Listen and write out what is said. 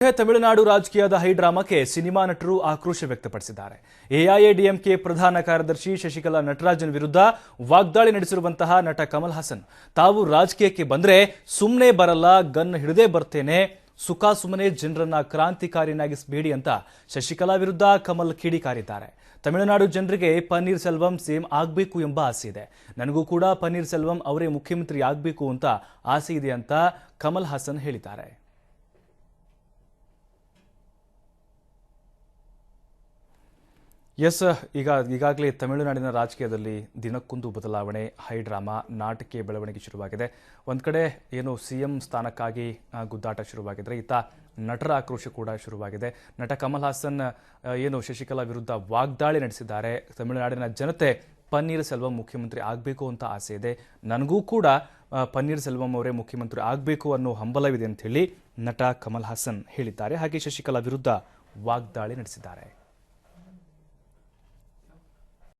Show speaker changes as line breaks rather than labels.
ತಮಿಳುನಾಡು ರಾಜಕೀಯದ ಹೈಡ್ರಾಮಾಕ್ಕೆ ಸಿನಿಮಾ ನಟರು ಆಕ್ರೋಶ ವ್ಯಕ್ತಪಡಿಸಿದ್ದಾರೆ. ಎಐಎಡಿಎಂಕೆ ಪ್ರಧಾನ ಕಾರ್ಯದರ್ಶಿ ಶಶಿಕಲಾ ನಟರಾಜನ್ ವಿರುದ್ಧ ವಾಗ್ದಾಳಿ ನಡೆಸಿರುವಂತಹ ನಟ ಕಮಲ್ ಹಾಸನ್ ತಾವು ರಾಜಕೀಯಕ್ಕೆ ಬಂದ್ರೆ ಸುಮ್ಮನೆ ಬರಲ್ಲ, ಗನ್ ಹಿಡಿದೇ ಬರ್ತೇನೆ, ಸುಖ ಸುಮ್ಮನೆ ಜನರನ್ನ ಕ್ರಾಂತಿಕಾರಿಯನ್ನಾಗಿಸಬೇಡಿ ಅಂತ ಶಶಿಕಲಾ ವಿರುದ್ಧ ಕಮಲ್ ಕಿಡಿಕಾರಿದ್ದಾರೆ. ತಮಿಳುನಾಡು ಜನರಿಗೆ ಪನ್ನೀರ್ ಸೆಲ್ವಂ ಸಿಎಂ ಆಗಬೇಕು ಎಂಬ ಆಸೆ ಇದೆ, ನನಗೂ ಕೂಡ ಪನ್ನೀರ್ ಸೆಲ್ವಂ ಅವರೇ ಮುಖ್ಯಮಂತ್ರಿ ಆಗಬೇಕು ಅಂತ ಆಸೆ ಇದೆ ಅಂತ ಕಮಲ್ ಹಾಸನ್ ಹೇಳಿದ್ದಾರೆ. ಎಸ್, ಈಗಾಗಲೇ ತಮಿಳುನಾಡಿನ ರಾಜಕೀಯದಲ್ಲಿ ದಿನಕ್ಕೊಂದು ಬದಲಾವಣೆ, ಹೈಡ್ರಾಮಾ, ನಾಟಕೀಯ ಬೆಳವಣಿಗೆ ಶುರುವಾಗಿದೆ. ಒಂದು ಕಡೆ ಏನು ಸಿಎಂ ಸ್ಥಾನಕ್ಕಾಗಿ ಗುದ್ದಾಟ ಶುರುವಾಗಿದ್ರೆ, ಈತ ನಟರ ಆಕ್ರೋಶ ಕೂಡ ಶುರುವಾಗಿದೆ. ನಟ ಕಮಲ್ ಹಾಸನ್ ಏನು ಶಶಿಕಲಾ ವಿರುದ್ಧ ವಾಗ್ದಾಳಿ ನಡೆಸಿದ್ದಾರೆ. ತಮಿಳುನಾಡಿನ ಜನತೆ ಪನ್ನೀರ್ ಸೆಲ್ವಂ ಮುಖ್ಯಮಂತ್ರಿ ಆಗಬೇಕು ಅಂತ ಆಸೆ ಇದೆ, ನನಗೂ ಕೂಡ ಪನ್ನೀರ್ ಸೆಲ್ವಂ ಅವರೇ ಮುಖ್ಯಮಂತ್ರಿ ಆಗಬೇಕು ಅನ್ನೋ ಹಂಬಲವಿದೆ ಅಂತ ಹೇಳಿ ನಟ ಕಮಲ್ ಹಾಸನ್ ಹೇಳಿದ್ದಾರೆ. ಹಾಗೆ ಶಶಿಕಲಾ ವಿರುದ್ಧ ವಾಗ್ದಾಳಿ ನಡೆಸಿದ್ದಾರೆ.